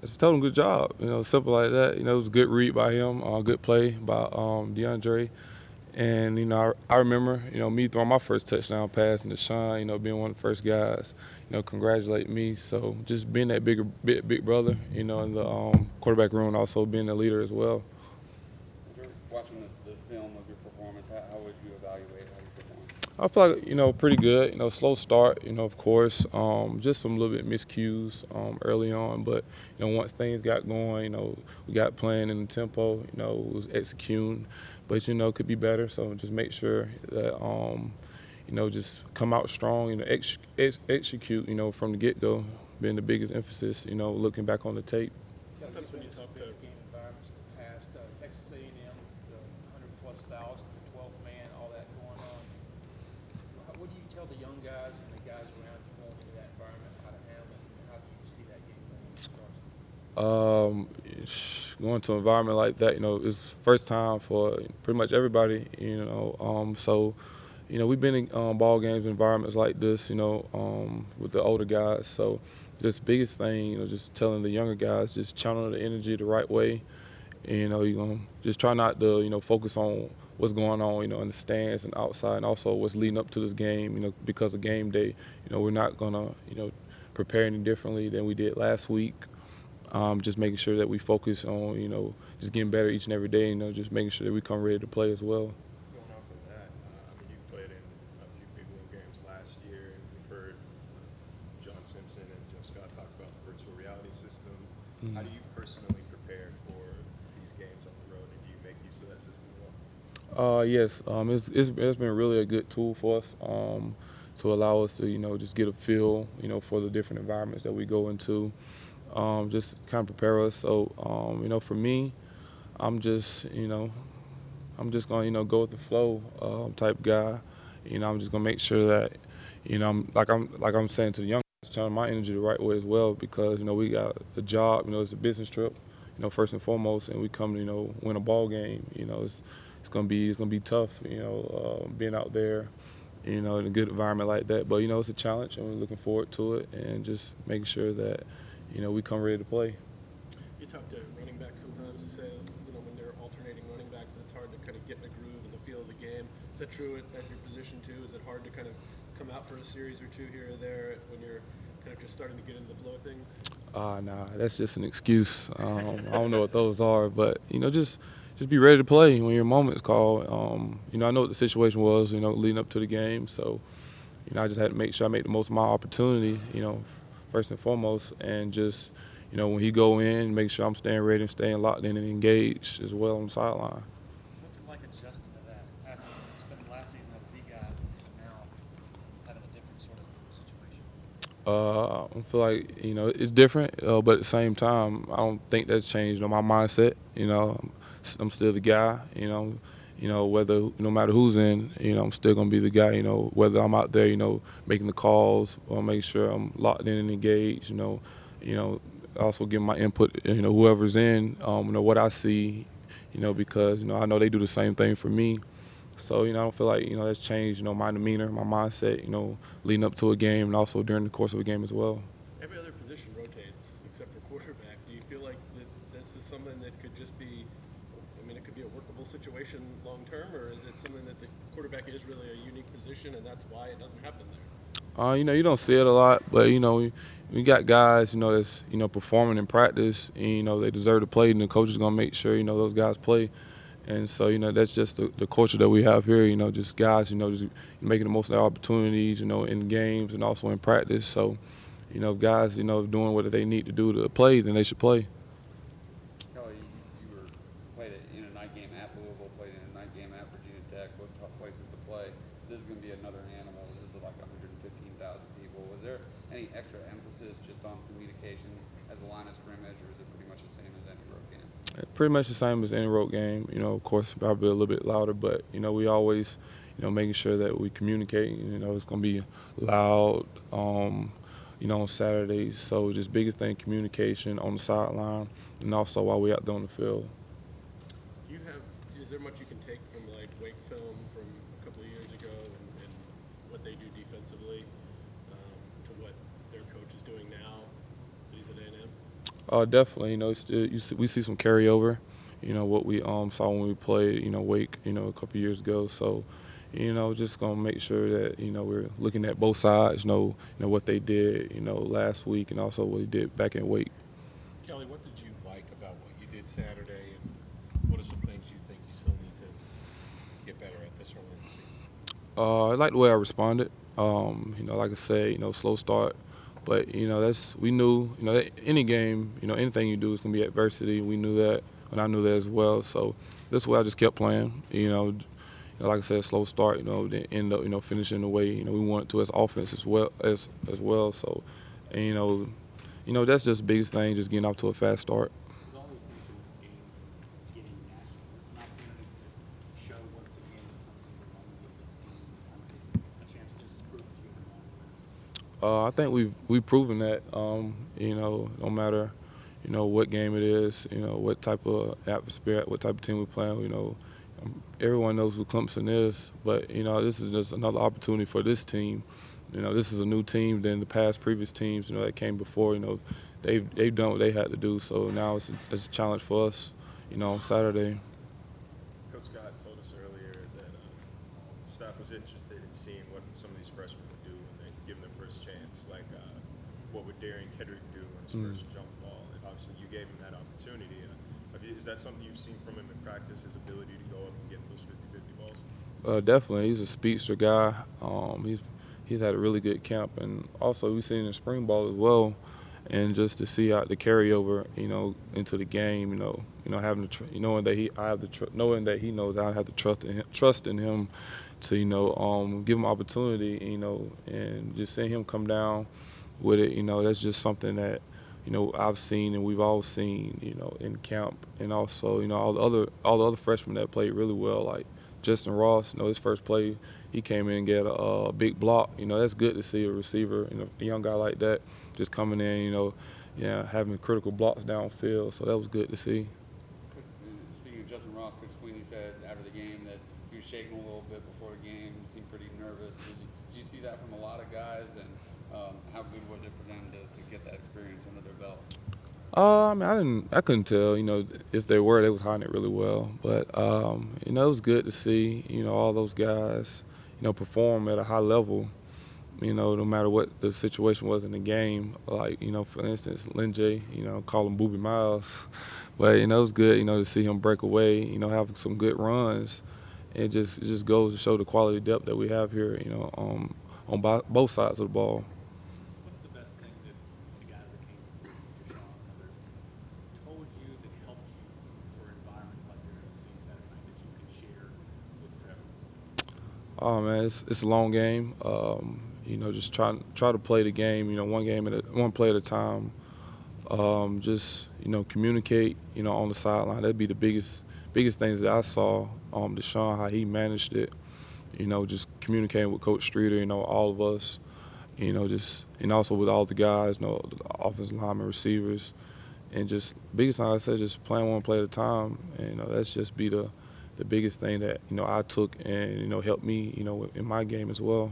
just told him good job. Simple like that. It was a good read by him, good play by DeAndre. And I remember me throwing my first touchdown pass, and Deshaun, being one of the first guys, congratulate me. So just being that big brother, in the quarterback room, and also being a leader as well. After watching the film of your performance, how would you evaluate how you performed? I feel like pretty good. Slow start. Of course, just some little bit miscues early on, but once things got going, we got playing in the tempo. It was executing, but could be better. So just make sure that just come out strong. Execute. From the get go, being the biggest emphasis. Looking back on the tape. Sometimes when you talk to game environments in the past, Texas A&M, the 100+ thousand, the 12th man, all that going on. What do you tell the young guys and the guys around you going into that environment, how to handle it, and how do you see that game going when it starts? Going to an environment like that, it's first time for pretty much everybody, so, we've been in ball games, environments like this, with the older guys. So, just biggest thing, just telling the younger guys, just channel the energy the right way. And, you're gonna just try not to, focus on what's going on, in the stands and outside, and also what's leading up to this game, because of game day. We're not gonna, prepare any differently than we did last week. Just making sure that we focus on, just getting better each and every day, just making sure that we come ready to play as well. Going off of that, I mean, you played in a few big win games last year, and we've heard John Simpson and Jeff Scott talk about the virtual reality system. Mm-hmm. How do you personally prepare for these games on the road, and do you make use of that system at all? Yes, it's been really a good tool for us to allow us to just get a feel for the different environments that we go into, just kind of prepare us. So for me, I'm just gonna go with the flow type guy. I'm just gonna make sure that I'm saying to the young guys, channel my energy the right way as well, because we got a job. It's a business trip. First and foremost, and we come to win a ball game. It's gonna be tough. Being out there, in a good environment like that. But it's a challenge, and we're looking forward to it, and just making sure that we come ready to play. You talk to running backs sometimes. You say, when they're alternating running backs, it's hard to kind of get in the groove and the feel of the game. Is that true at your position too? Is it hard to kind of come out for a series or two here or there when you're kind of just starting to get into the flow of things? Nah, that's just an excuse. I don't know what those are, but just be ready to play when your moment's called. I know what the situation was, leading up to the game, so I just had to make sure I make the most of my opportunity, first and foremost, and just when he go in, make sure I'm staying ready and staying locked in and engaged as well on the sideline. What's it like adjusting to that after spending last season as the guy and now having a different sort of situation? I feel like it's different, but at the same time, I don't think that's changed. My mindset. I'm still the guy. Whether no matter who's in, I'm still gonna be the guy. Whether I'm out there, making the calls or making sure I'm locked in and engaged. Also giving my input. Whoever's in, what I see. Because I know they do the same thing for me. So, I don't feel like, that's changed, my demeanor, my mindset, leading up to a game and also during the course of a game as well. Every other position rotates except for quarterback. Do you feel like that this is something that could just be, it could be a workable situation long term, or is it something that the quarterback is really a unique position and that's why it doesn't happen there? You don't see it a lot, but, we got guys, that's, performing in practice and, they deserve to play, and the coach is going to make sure, those guys play. And so, that's just the culture that we have here, just guys, just making the most of their opportunities, in games and also in practice. So, if guys, doing what they need to do to play, then they should play. Kelly, you played in a night game at Louisville, played in a night game at Virginia Tech, both tough places to play. This is going to be another animal. This is like 115,000 people. Was there any extra emphasis just on communication at the line of scrimmage, or is it pretty much the same as any road game? Pretty much the same as any road game. Of course, probably a little bit louder, but we always, making sure that we communicate. It's gonna be loud, on Saturdays. So just biggest thing, communication on the sideline, and also while we're out there on the field. Is there much you can take from like Wake film from a couple of years ago and what they do defensively to what their coach is doing now that he's at A&M? Definitely. Still we see some carryover. What we saw when we played Wake a couple years ago. So just gonna make sure that we're looking at both sides. What they did last week and also what they did back in Wake. Kelly, what did you like about what you did Saturday, and what are some things you think you still need to get better at this early in the season? I like the way I responded. Like I said, slow start, but that's we knew. That any game, anything you do is gonna be adversity. We knew that, and I knew that as well. So this way, I just kept playing. Like I said, slow start. Then end up finishing the way we wanted to as offense as well. So, and, that's just the biggest thing, just getting off to a fast start. There's always mention this game's getting national. This is an opportunity to just show once again that Clemson's a long-lived team, kind of a chance to just prove that you belong. I think we've proven that. No matter what game it is, what type of atmosphere, what type of team we're playing. Everyone knows who Clemson is, but this is just another opportunity for this team. This is a new team than the previous teams that came before. They've done what they had to do, so now it's a challenge for us. On Saturday. Coach Scott told us earlier that staff was interested in seeing what some of these freshmen would do when they give them their first chance, like what would Darian Kedrick do on his first jump ball, and obviously you gave him that opportunity. Is that something you've seen from him in practice, his ability to go up and get those 50-50 balls? Definitely, he's a speedster guy. He's had a really good camp, and also we've seen in spring ball as well. And just to see how the carryover, into the game, having knowing that knowing that he knows I have to trust in him to give him opportunity, and just seeing him come down with it, that's just something that I've seen and we've all seen, in camp, and also all the other freshmen that played really well, like Justin Ross. His first play, he came in and get a big block. That's good to see a receiver, a young guy like that, just coming in, having critical blocks downfield. So that was good to see. Speaking of Justin Ross, Coach Sweeney said after the game that he was shaking a little bit before the game. He seemed pretty nervous. Did you see that from a lot of guys? And how good was it for them to get that experience under their belt? I couldn't tell, if they was hiding it really well. But, it was good to see, all those guys, perform at a high level, no matter what the situation was in the game. Like, for instance, Lin J, call him Booby Miles. But, it was good, to see him break away, have some good runs. It just goes to show the quality depth that we have here, on both sides of the ball. What's the best thing that the guys that came before you, Deshaun and others, told you that helped you for environments like you're going to see Saturday night that you can share with Trevor? Oh man, it's a long game. Just try to play the game. One play at a time. Just communicate. On the sideline. That'd be the biggest things that I saw. Deshaun, how he managed it. Just communicating with Coach Streeter. All of us. And also with all the guys. The offensive linemen, receivers, and just biggest thing I said, just playing one play at a time. And that's just be the biggest thing that I took and helped me in my game as well.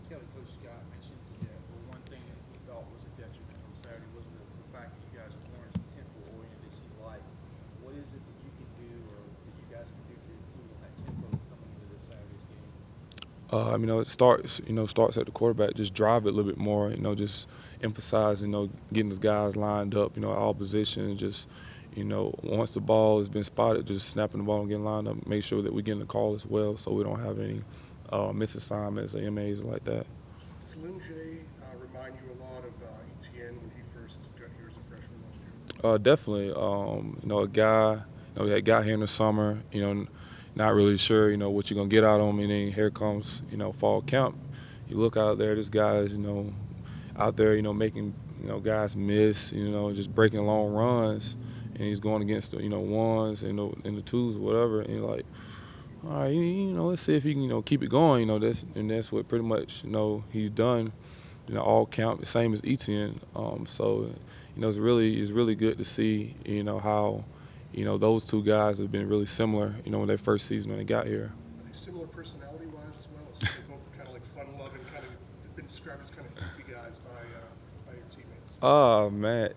Kelly, Coach Scott mentioned that one thing that he thought was a detriment on Saturday was the fact that you guys weren't as tempo-oriented as he liked. What is it that you can do or that you guys can do to improve on that tempo coming into this Saturday's game? It starts at the quarterback. Just drive it a little bit more. Just emphasize. Getting the guys lined up. All positions. Just once the ball has been spotted, just snapping the ball and getting lined up. Make sure that we're getting the call as well, so we don't have any misassignments or MAs like that. Does Lin J remind you a lot of Etienne when he first got here as a freshman last year? Definitely. A guy. That got here in the summer. Not really sure. What you're gonna get out of him, and then here comes fall camp. You look out there. This guy's out there. Making guys miss. Just breaking long runs. And he's going against the ones and the twos or whatever, and you're like, all right, let's see if he can keep it going. That's what pretty much he's done. All camp, the same as Etienne. So it's really good to see how those two guys have been really similar. In their first season when they got here. Are they similar personality-wise as well? So they're both kind of like fun-loving, kind of been described as kind of goofy guys by your teammates. Oh man,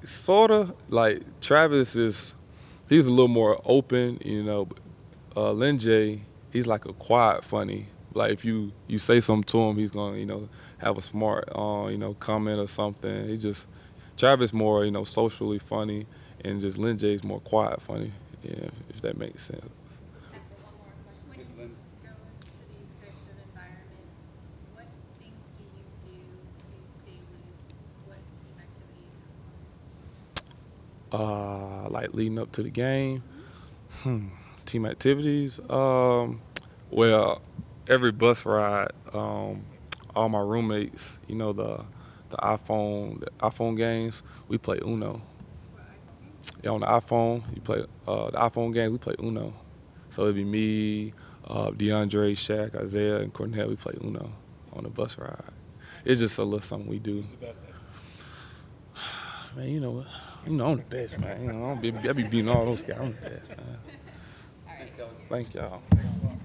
sorta. Like Travis he's a little more open, you know. But, Lin J, he's like a quiet funny. Like if you say something to him, he's gonna have a smart comment or something. Travis more socially funny, and just Lin J's more quiet funny. Yeah, if that makes sense. Time for one more question. When Lynn, you go into these types of environments, what things do you do to stay loose? What team activities? Like leading up to the game. Team activities. Well, every bus ride, all my roommates, the iPhone games, we play Uno. What iPhone games? Yeah, on the iPhone, you play the iPhone games. We play Uno. So it'd be me, DeAndre, Shaq, Isaiah, and Cornell. We play Uno on the bus ride. It's just a little something we do. Who's the best at it? Man, I'm the best, man. I be beating all those guys. I'm the best, man. All right. thanks, Kelly. Thank y'all. Thanks a lot.